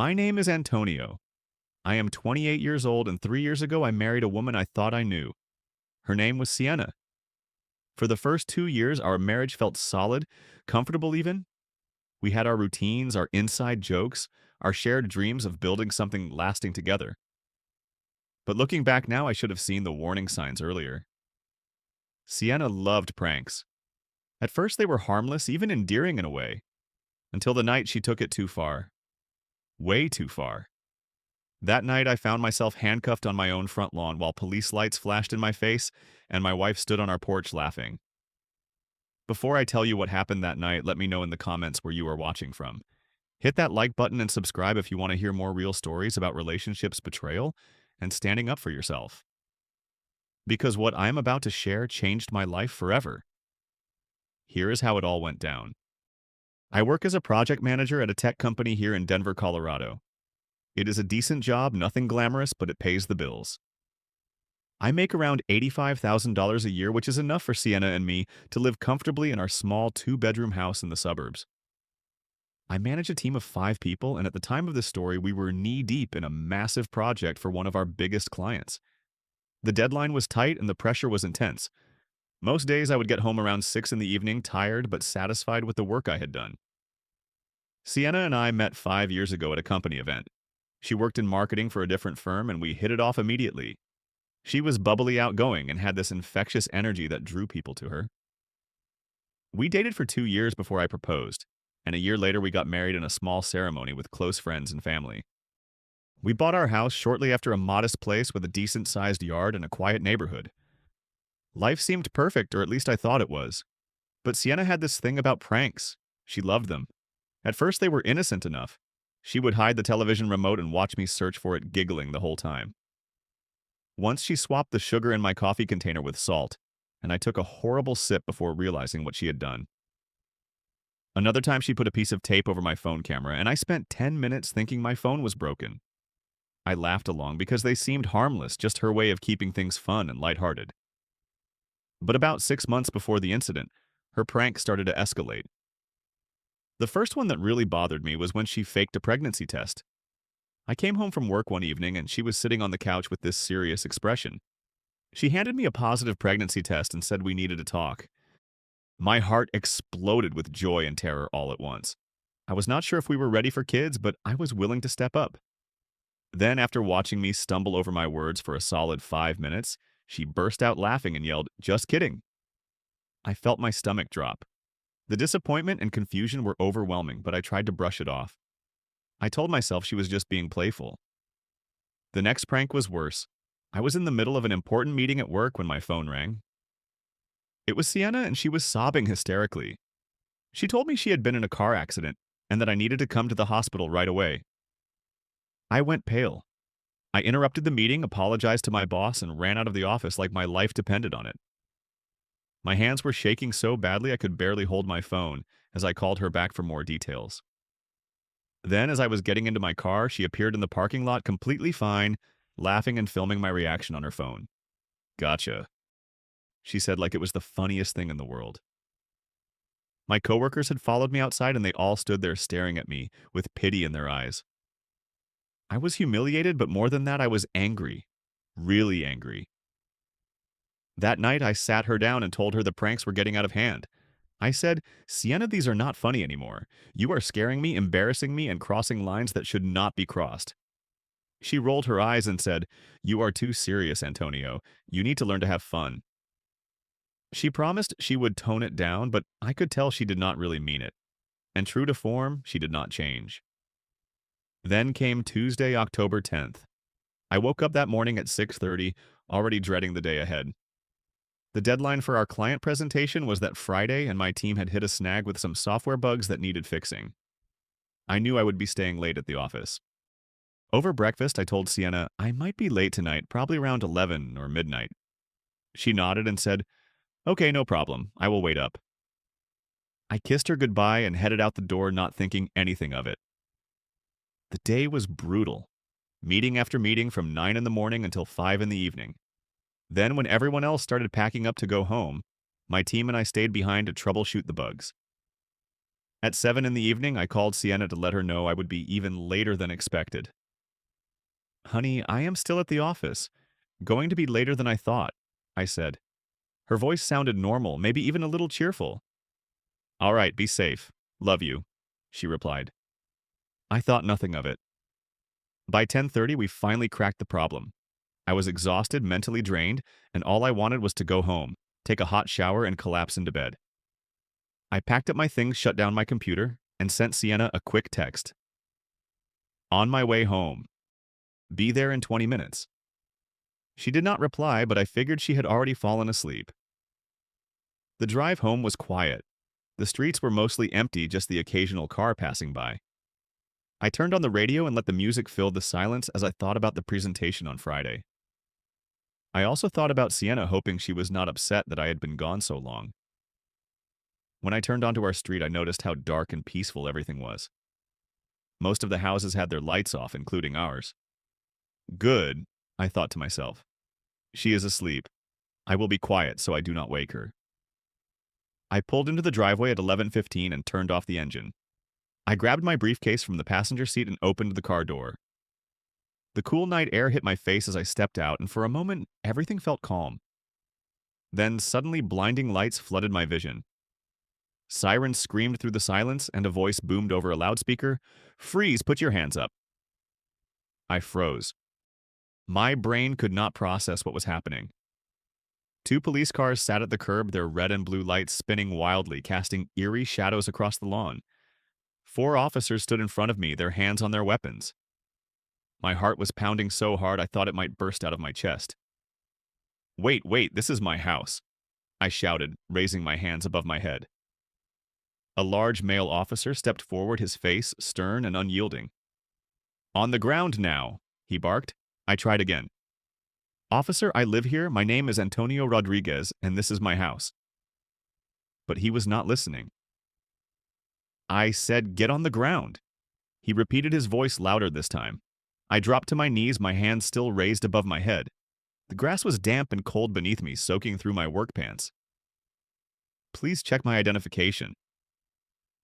My name is Antonio. I am 28 years old, and 3 years ago I married a woman I thought I knew. Her name was Sienna. For the first 2 years, our marriage felt solid, comfortable even. We had our routines, our inside jokes, our shared dreams of building something lasting together. But looking back now, I should have seen the warning signs earlier. Sienna loved pranks. At first, they were harmless, even endearing in a way, until the night she took it too far. Way too far. That night, I found myself handcuffed on my own front lawn while police lights flashed in my face and my wife stood on our porch laughing. Before I tell you what happened that night, let me know in the comments where you are watching from. Hit that like button and subscribe if you want to hear more real stories about relationships betrayal and standing up for yourself. Because what I'm about to share changed my life forever. Here is how it all went down. I work as a project manager at a tech company here in Denver, Colorado. It is a decent job, nothing glamorous, but it pays the bills. I make around $85,000 a year, which is enough for Sienna and me to live comfortably in our small two-bedroom house in the suburbs. I manage a team of 5 people, and at the time of this story, we were knee-deep in a massive project for one of our biggest clients. The deadline was tight and the pressure was intense. Most days I would get home around 6 in the evening, tired but satisfied with the work I had done. Sienna and I met 5 years ago at a company event. She worked in marketing for a different firm, and we hit it off immediately. She was bubbly outgoing and had this infectious energy that drew people to her. We dated for 2 years before I proposed, and a year later we got married in a small ceremony with close friends and family. We bought our house shortly after a modest place with a decent-sized yard and a quiet neighborhood. Life seemed perfect, or at least I thought it was. But Sienna had this thing about pranks. She loved them. At first they were innocent enough. She would hide the television remote and watch me search for it, giggling the whole time. Once she swapped the sugar in my coffee container with salt, and I took a horrible sip before realizing what she had done. Another time she put a piece of tape over my phone camera, and I spent 10 minutes thinking my phone was broken. I laughed along because they seemed harmless, just her way of keeping things fun and lighthearted. But about 6 months before the incident, her prank started to escalate. The first one that really bothered me was when she faked a pregnancy test. I came home from work one evening and she was sitting on the couch with this serious expression. She handed me a positive pregnancy test and said we needed to talk. My heart exploded with joy and terror all at once. I was not sure if we were ready for kids, but I was willing to step up. Then, after watching me stumble over my words for a solid 5 minutes, she burst out laughing and yelled, "Just kidding." I felt my stomach drop. The disappointment and confusion were overwhelming, but I tried to brush it off. I told myself she was just being playful. The next prank was worse. I was in the middle of an important meeting at work when my phone rang. It was Sienna, and she was sobbing hysterically. She told me she had been in a car accident and that I needed to come to the hospital right away. I went pale. I interrupted the meeting, apologized to my boss, and ran out of the office like my life depended on it. My hands were shaking so badly I could barely hold my phone as I called her back for more details. Then, as I was getting into my car, she appeared in the parking lot completely fine, laughing and filming my reaction on her phone. "Gotcha," she said like it was the funniest thing in the world. My coworkers had followed me outside and they all stood there staring at me with pity in their eyes. I was humiliated, but more than that, I was angry. Really angry. That night, I sat her down and told her the pranks were getting out of hand. I said, "Sienna, these are not funny anymore. You are scaring me, embarrassing me, and crossing lines that should not be crossed." She rolled her eyes and said, "You are too serious, Antonio. You need to learn to have fun." She promised she would tone it down, but I could tell she did not really mean it. And true to form, she did not change. Then came Tuesday, October 10th. I woke up that morning at 6:30, already dreading the day ahead. The deadline for our client presentation was that Friday, and my team had hit a snag with some software bugs that needed fixing. I knew I would be staying late at the office. Over breakfast, I told Sienna I might be late tonight, probably around 11 or midnight. She nodded and said, "Okay, no problem. I will wait up." I kissed her goodbye and headed out the door, not thinking anything of it. The day was brutal. Meeting after meeting from 9 in the morning until 5 in the evening. Then, when everyone else started packing up to go home, my team and I stayed behind to troubleshoot the bugs. At 7 in the evening, I called Sienna to let her know I would be even later than expected. Honey, I am still at the office. Going to be later than I thought, I said. Her voice sounded normal, maybe even a little cheerful. All right, be safe. Love you, she replied. I thought nothing of it. By 10:30, we finally cracked the problem. I was exhausted, mentally drained, and all I wanted was to go home, take a hot shower, and collapse into bed. I packed up my things, shut down my computer, and sent Sienna a quick text. On my way home. Be there in 20 minutes. She did not reply, but I figured she had already fallen asleep. The drive home was quiet. The streets were mostly empty, just the occasional car passing by. I turned on the radio and let the music fill the silence as I thought about the presentation on Friday. I also thought about Sienna, hoping she was not upset that I had been gone so long. When I turned onto our street, I noticed how dark and peaceful everything was. Most of the houses had their lights off, including ours. Good, I thought to myself. She is asleep. I will be quiet so I do not wake her. I pulled into the driveway at 11:15 and turned off the engine. I grabbed my briefcase from the passenger seat and opened the car door. The cool night air hit my face as I stepped out, and for a moment, everything felt calm. Then, suddenly, blinding lights flooded my vision. Sirens screamed through the silence, and a voice boomed over a loudspeaker, "Freeze, put your hands up." I froze. My brain could not process what was happening. Two police cars sat at the curb, their red and blue lights spinning wildly, casting eerie shadows across the lawn. 4 officers stood in front of me, their hands on their weapons. My heart was pounding so hard I thought it might burst out of my chest. Wait, this is my house," I shouted, raising my hands above my head. A large male officer stepped forward, his face stern and unyielding. "On the ground now," he barked. I tried again. "Officer, I live here. My name is Antonio Rodriguez, and this is my house." But he was not listening. I said, "Get on the ground." He repeated, his voice louder this time. I dropped to my knees, my hands still raised above my head. The grass was damp and cold beneath me, soaking through my work pants. "Please check my identification."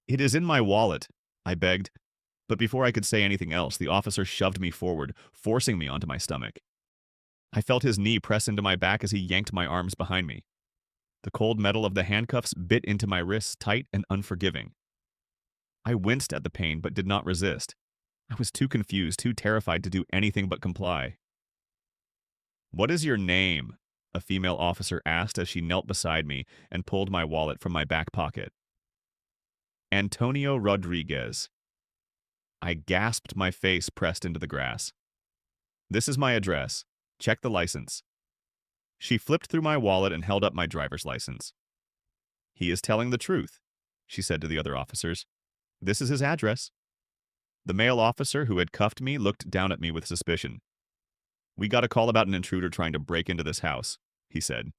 "It is in my wallet," I begged. But before I could say anything else, the officer shoved me forward, forcing me onto my stomach. I felt his knee press into my back as he yanked my arms behind me. The cold metal of the handcuffs bit into my wrists, tight and unforgiving. I winced at the pain, but did not resist. I was too confused, too terrified to do anything but comply. "What is your name?" a female officer asked as she knelt beside me and pulled my wallet from my back pocket. "Antonio Rodriguez." I gasped, my face pressed into the grass. "This is my address. Check the license." She flipped through my wallet and held up my driver's license. "He is telling the truth," she said to the other officers. "This is his address." The male officer who had cuffed me looked down at me with suspicion. "We got a call about an intruder trying to break into this house," he said.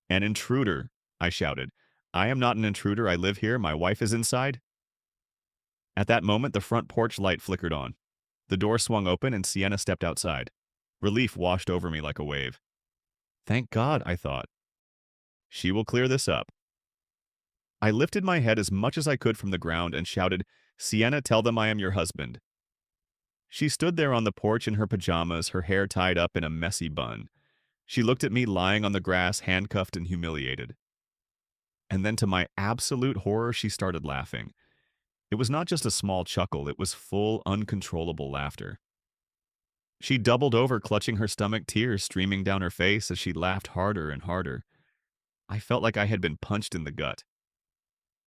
"An intruder," I shouted. "I am not an intruder. I live here. My wife is inside." At that moment, the front porch light flickered on. The door swung open and Sienna stepped outside. Relief washed over me like a wave. Thank God, I thought. She will clear this up. I lifted my head as much as I could from the ground and shouted, "Sienna, tell them I am your husband." She stood there on the porch in her pajamas, her hair tied up in a messy bun. She looked at me lying on the grass, handcuffed and humiliated. And then to my absolute horror, she started laughing. It was not just a small chuckle, it was full, uncontrollable laughter. She doubled over, clutching her stomach, tears streaming down her face as she laughed harder and harder. I felt like I had been punched in the gut.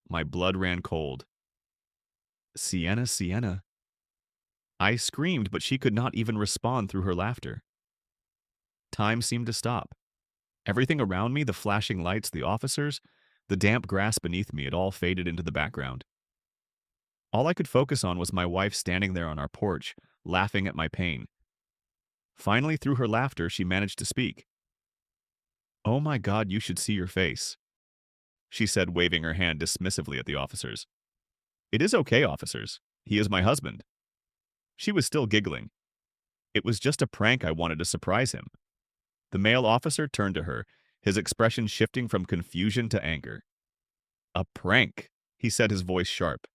My blood ran cold. "Sienna, Sienna." I screamed, but she could not even respond through her laughter. Time seemed to stop. Everything around me, the flashing lights, the officers, the damp grass beneath me, it all faded into the background. All I could focus on was my wife standing there on our porch, laughing at my pain. Finally, through her laughter, she managed to speak. "Oh my God, you should see your face," she said, waving her hand dismissively at the officers. "It is okay, officers. He is my husband." She was still giggling. "It was just a prank. I wanted to surprise him." The male officer turned to her, his expression shifting from confusion to anger. "A prank," He said, his voice sharp.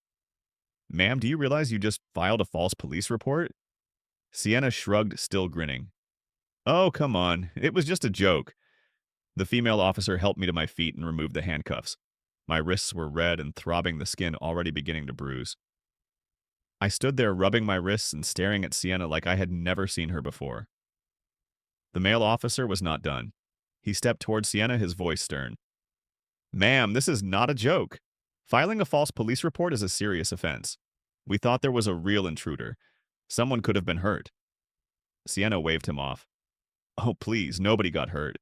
Ma'am, do you realize you just filed a false police report? Sienna shrugged, still grinning. Oh, come on. It was just a joke. The female officer helped me to my feet and removed the handcuffs. My wrists were red and throbbing, the skin already beginning to bruise. I stood there rubbing my wrists and staring at Sienna like I had never seen her before. The male officer was not done. He stepped toward Sienna, his voice stern. Ma'am, this is not a joke. Filing a false police report is a serious offense. We thought there was a real intruder. Someone could have been hurt. Sienna waved him off. Oh, please, nobody got hurt.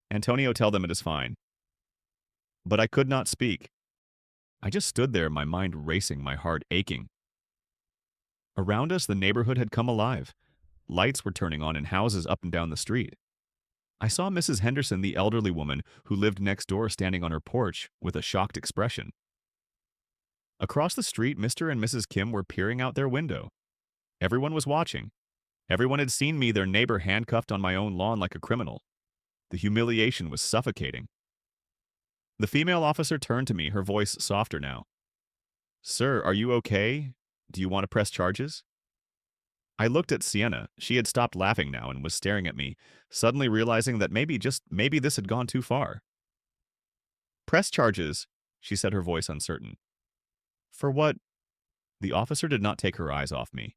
Antonio, tell them it is fine. But I could not speak. I just stood there, my mind racing, my heart aching. Around us, the neighborhood had come alive. Lights were turning on in houses up and down the street. I saw Mrs. Henderson, the elderly woman who lived next door, standing on her porch with a shocked expression. Across the street, Mr. and Mrs. Kim were peering out their window. Everyone was watching. Everyone had seen me, their neighbor, handcuffed on my own lawn like a criminal. The humiliation was suffocating. The female officer turned to me, her voice softer now. Sir, are you okay? Do you want to press charges? I looked at Sienna. She had stopped laughing now and was staring at me, suddenly realizing that maybe this had gone too far. Press charges, she said, her voice uncertain. For what? The officer did not take her eyes off me.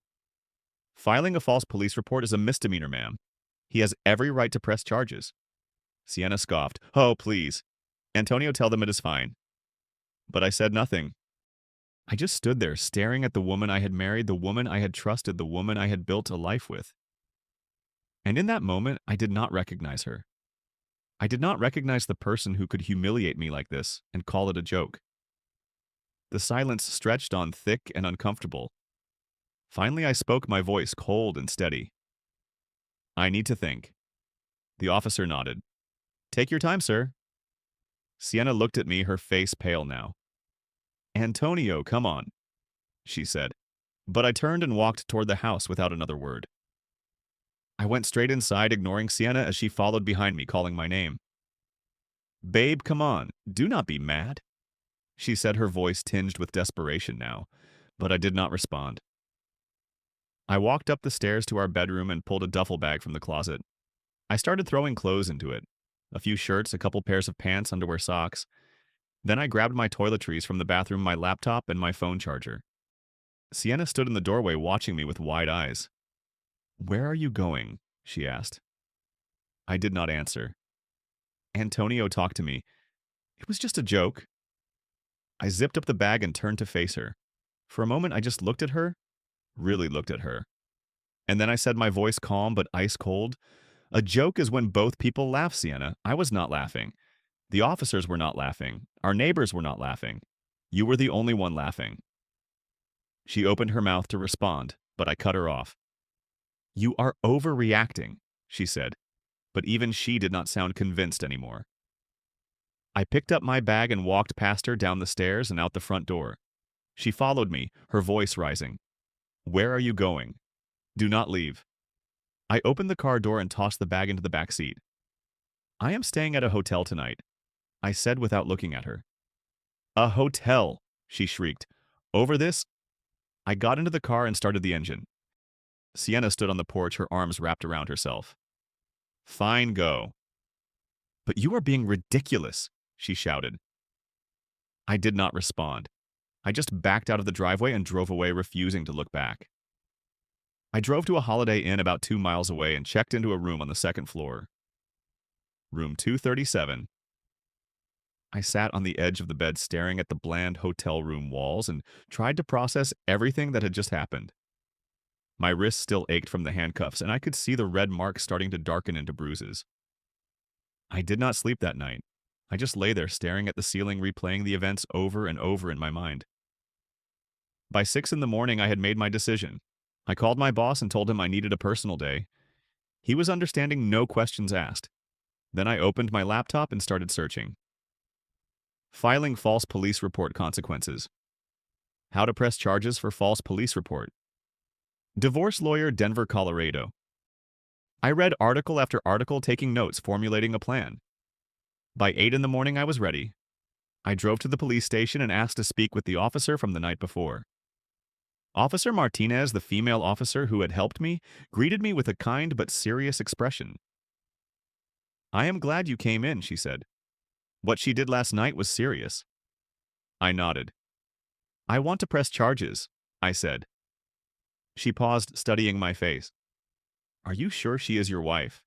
Filing a false police report is a misdemeanor, ma'am. He has every right to press charges. Sienna scoffed. Oh, please. Antonio, tell them it is fine. But I said nothing. I just stood there, staring at the woman I had married, the woman I had trusted, the woman I had built a life with. And in that moment, I did not recognize her. I did not recognize the person who could humiliate me like this and call it a joke. The silence stretched on, thick and uncomfortable. Finally, I spoke, my voice cold and steady. I need to think. The officer nodded. Take your time, sir. Sienna looked at me, her face pale now. Antonio, come on, she said. But I turned and walked toward the house without another word. I went straight inside, ignoring Sienna as she followed behind me, calling my name. Babe, come on, do not be mad, she said, her voice tinged with desperation now, but I did not respond. I walked up the stairs to our bedroom and pulled a duffel bag from the closet. I started throwing clothes into it. A few shirts, a couple pairs of pants, underwear, socks. Then I grabbed my toiletries from the bathroom, my laptop, and my phone charger. Sienna stood in the doorway watching me with wide eyes. Where are you going? She asked. I did not answer. Antonio talked to me. It was just a joke. I zipped up the bag and turned to face her. For a moment, I just looked at her, really looked at her. And then I said, my voice calm but ice cold, a joke is when both people laugh, Sienna. I was not laughing. The officers were not laughing. Our neighbors were not laughing. You were the only one laughing. She opened her mouth to respond, but I cut her off. You are overreacting, she said, but even she did not sound convinced anymore. I picked up my bag and walked past her down the stairs and out the front door. She followed me, her voice rising. Where are you going? Do not leave. I opened the car door and tossed the bag into the back seat. I am staying at a hotel tonight, I said without looking at her. A hotel, she shrieked. Over this? I got into the car and started the engine. Sienna stood on the porch, her arms wrapped around herself. Fine, go. But you are being ridiculous, she shouted. I did not respond. I just backed out of the driveway and drove away, refusing to look back. I drove to a Holiday Inn about 2 miles away and checked into a room on the second floor. Room 237. I sat on the edge of the bed staring at the bland hotel room walls and tried to process everything that had just happened. My wrists still ached from the handcuffs, and I could see the red marks starting to darken into bruises. I did not sleep that night. I just lay there staring at the ceiling, replaying the events over and over in my mind. By 6 in the morning, I had made my decision. I called my boss and told him I needed a personal day. He was understanding, no questions asked. Then I opened my laptop and started searching. Filing false police report consequences. How to press charges for false police report. Divorce lawyer, Denver, Colorado. I read article after article, taking notes, formulating a plan. By 8 in the morning, I was ready. I drove to the police station and asked to speak with the officer from the night before. Officer Martinez, the female officer who had helped me, greeted me with a kind but serious expression. "I am glad you came in," she said. "What she did last night was serious." I nodded. "I want to press charges," I said. She paused, studying my face. "Are you sure she is your wife?"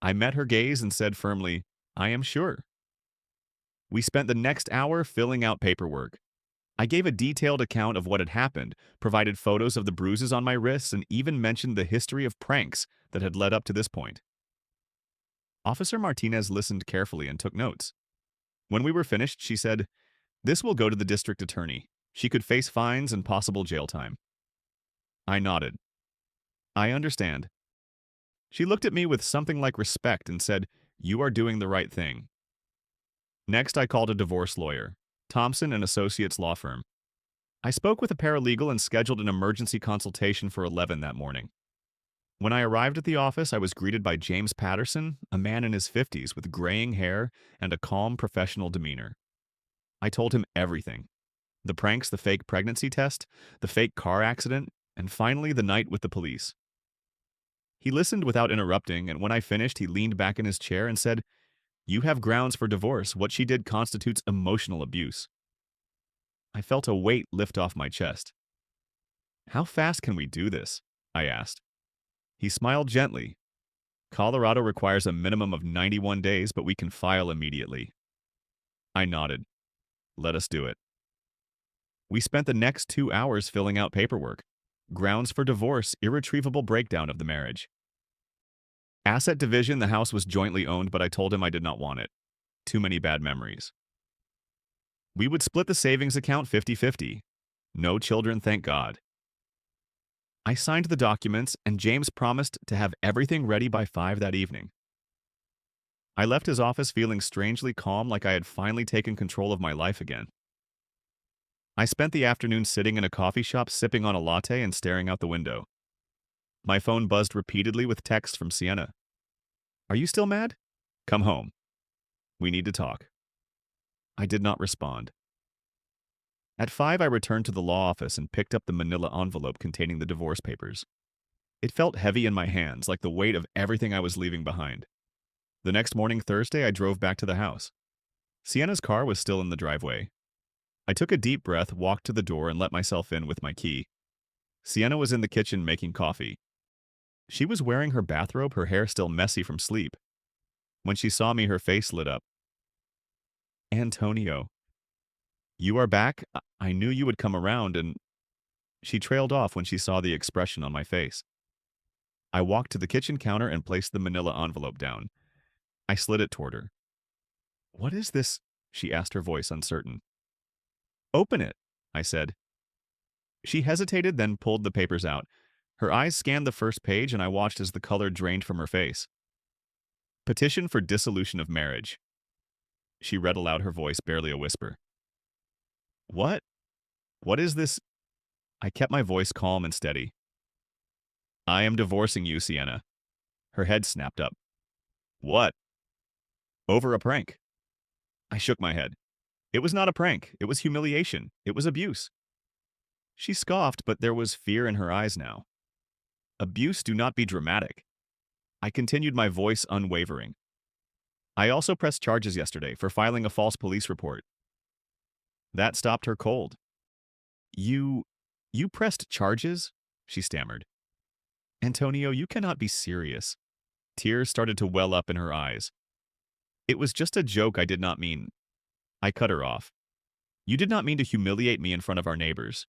I met her gaze and said firmly, "I am sure." We spent the next hour filling out paperwork. I gave a detailed account of what had happened, provided photos of the bruises on my wrists, and even mentioned the history of pranks that had led up to this point. Officer Martinez listened carefully and took notes. When we were finished, she said, "This will go to the district attorney. She could face fines and possible jail time." I nodded. "I understand." She looked at me with something like respect and said, "You are doing the right thing." Next, I called a divorce lawyer, Thompson and Associates law firm. I spoke with a paralegal and scheduled an emergency consultation for 11 that morning. When I arrived at the office, I was greeted by James Patterson, a man in his 50s with graying hair and a calm, professional demeanor. I told him everything. The pranks, the fake pregnancy test, the fake car accident, and finally the night with the police. He listened without interrupting, and when I finished, he leaned back in his chair and said, "You have grounds for divorce. What she did constitutes emotional abuse." I felt a weight lift off my chest. "How fast can we do this?" I asked. He smiled gently. "Colorado requires a minimum of 91 days, but we can file immediately." I nodded. "Let us do it." We spent the next 2 hours filling out paperwork. Grounds for divorce, irretrievable breakdown of the marriage. Asset division, the house was jointly owned, but I told him I did not want it. Too many bad memories. We would split the savings account 50-50. No children, thank God. I signed the documents, and James promised to have everything ready by 5 that evening. I left his office feeling strangely calm, like I had finally taken control of my life again. I spent the afternoon sitting in a coffee shop sipping on a latte and staring out the window. My phone buzzed repeatedly with texts from Sienna. "Are you still mad? Come home. We need to talk." I did not respond. At 5, I returned to the law office and picked up the manila envelope containing the divorce papers. It felt heavy in my hands, like the weight of everything I was leaving behind. The next morning, Thursday, I drove back to the house. Sienna's car was still in the driveway. I took a deep breath, walked to the door, and let myself in with my key. Sienna was in the kitchen making coffee. She was wearing her bathrobe, her hair still messy from sleep. When she saw me, her face lit up. "Antonio, you are back? I knew you would come around," and she trailed off when she saw the expression on my face. I walked to the kitchen counter and placed the manila envelope down. I slid it toward her. "What is this?" she asked, her voice uncertain. "Open it," I said. She hesitated, then pulled the papers out. Her eyes scanned the first page, and I watched as the color drained from her face. "Petition for dissolution of marriage." She read aloud, her voice barely a whisper. "What? What is this?" I kept my voice calm and steady. "I am divorcing you, Sienna." Her head snapped up. "What?" "Over a prank." I shook my head. "It was not a prank. It was humiliation. It was abuse." She scoffed, but there was fear in her eyes now. "Abuse, do not be dramatic." I continued, my voice unwavering. "I also pressed charges yesterday for filing a false police report." That stopped her cold. You pressed charges?" she stammered. "Antonio, you cannot be serious." Tears started to well up in her eyes. "It was just a joke. I did not mean—" I cut her off. "You did not mean to humiliate me in front of our neighbors.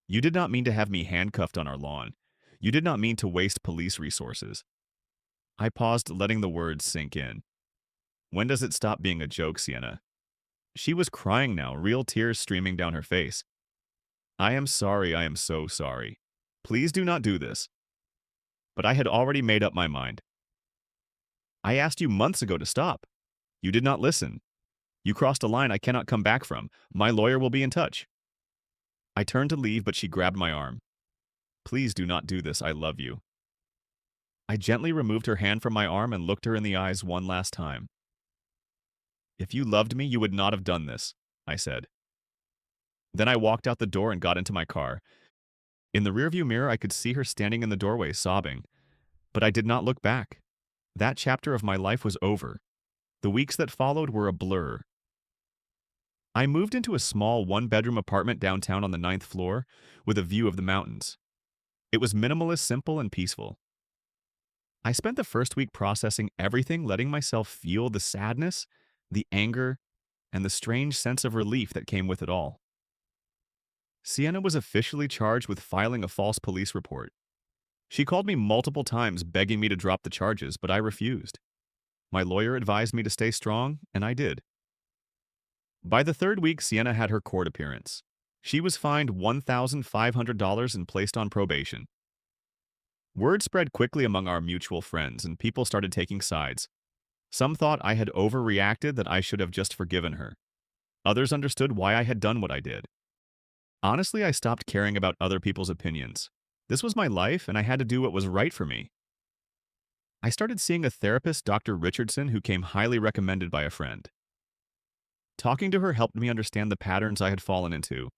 You did not mean to have me handcuffed on our lawn. You did not mean to waste police resources." I paused, letting the words sink in. "When does it stop being a joke, Sienna?" She was crying now, real tears streaming down her face. "I am sorry. I am so sorry. Please do not do this." But I had already made up my mind. "I asked you months ago to stop. You did not listen. You crossed a line I cannot come back from. My lawyer will be in touch." I turned to leave, but she grabbed my arm. "Please do not do this. I love you." I gently removed her hand from my arm and looked her in the eyes one last time. If you loved me, you would not have done this, I said. Then I walked out the door and got into my car. In the rearview mirror, I could see her standing in the doorway sobbing, but I did not look back. That chapter of my life was over. The weeks that followed were a blur. I moved into a small one-bedroom apartment downtown on the ninth floor with a view of the mountains. It was minimalist, simple, and peaceful. I spent the first week processing everything, letting myself feel the sadness, the anger, and the strange sense of relief that came with it all. Sienna was officially charged with filing a false police report. She called me multiple times begging me to drop the charges, but I refused. My lawyer advised me to stay strong, and I did. By the third week, Sienna had her court appearance. She was fined $1,500 and placed on probation. Word spread quickly among our mutual friends, and people started taking sides. Some thought I had overreacted, that I should have just forgiven her. Others understood why I had done what I did. Honestly, I stopped caring about other people's opinions. This was my life, and I had to do what was right for me. I started seeing a therapist, Dr. Richardson, who came highly recommended by a friend. Talking to her helped me understand the patterns I had fallen into.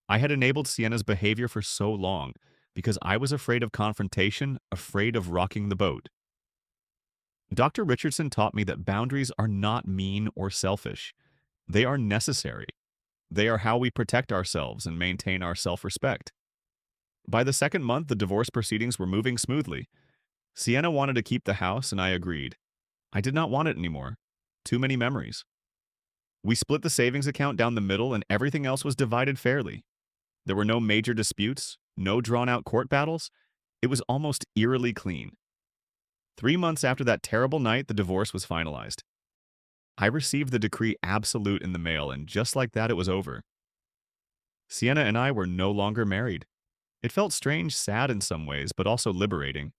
I had enabled Sienna's behavior for so long because I was afraid of confrontation, afraid of rocking the boat. Dr. Richardson taught me that boundaries are not mean or selfish. They are necessary. They are how we protect ourselves and maintain our self-respect. By the second month, the divorce proceedings were moving smoothly. Sienna wanted to keep the house, and I agreed. I did not want it anymore. Too many memories. We split the savings account down the middle, and everything else was divided fairly. There were no major disputes, no drawn-out court battles. It was almost eerily clean. 3 months after that terrible night, the divorce was finalized. I received the decree absolute in the mail, and just like that, it was over. Sienna and I were no longer married. It felt strange, sad in some ways, but also liberating.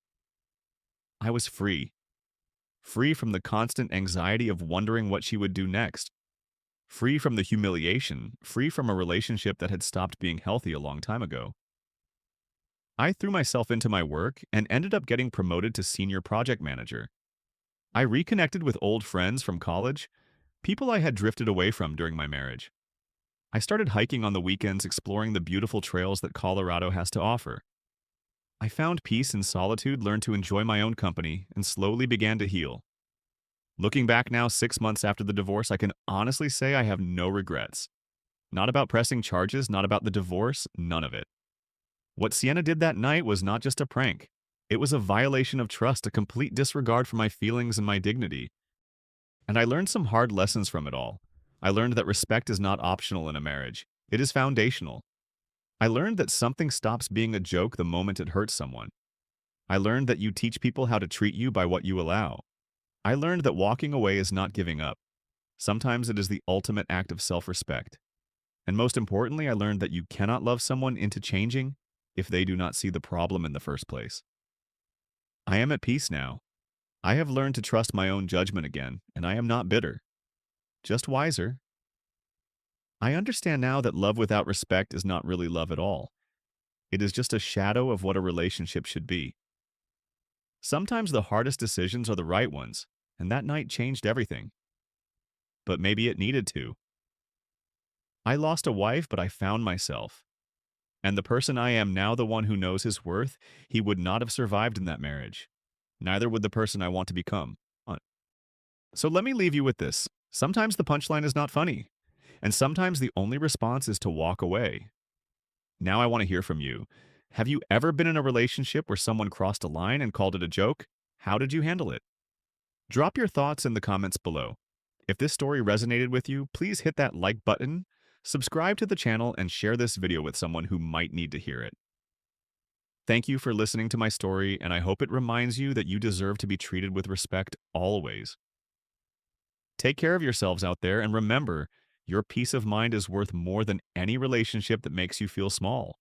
I was free. Free from the constant anxiety of wondering what she would do next. Free from the humiliation, free from a relationship that had stopped being healthy a long time ago. I threw myself into my work and ended up getting promoted to senior project manager. I reconnected with old friends from college, people I had drifted away from during my marriage. I started hiking on the weekends, exploring the beautiful trails that Colorado has to offer. I found peace in solitude, learned to enjoy my own company, and slowly began to heal. Looking back now, 6 months after the divorce, I can honestly say I have no regrets. Not about pressing charges, not about the divorce, none of it. What Sienna did that night was not just a prank. It was a violation of trust, a complete disregard for my feelings and my dignity. And I learned some hard lessons from it all. I learned that respect is not optional in a marriage. It is foundational. I learned that something stops being a joke the moment it hurts someone. I learned that you teach people how to treat you by what you allow. I learned that walking away is not giving up. Sometimes it is the ultimate act of self-respect. And most importantly, I learned that you cannot love someone into changing if they do not see the problem in the first place. I am at peace now. I have learned to trust my own judgment again, and I am not bitter. Just wiser. I understand now that love without respect is not really love at all. It is just a shadow of what a relationship should be. Sometimes the hardest decisions are the right ones, and that night changed everything. But maybe it needed to. I lost a wife, but I found myself. And the person I am now, the one who knows his worth, he would not have survived in that marriage. Neither would the person I want to become. So let me leave you with this. Sometimes the punchline is not funny, and sometimes the only response is to walk away. Now I want to hear from you. Have you ever been in a relationship where someone crossed a line and called it a joke? How did you handle it? Drop your thoughts in the comments below. If this story resonated with you, please hit that like button, subscribe to the channel, and share this video with someone who might need to hear it. Thank you for listening to my story, and I hope it reminds you that you deserve to be treated with respect always. Take care of yourselves out there, and remember, your peace of mind is worth more than any relationship that makes you feel small.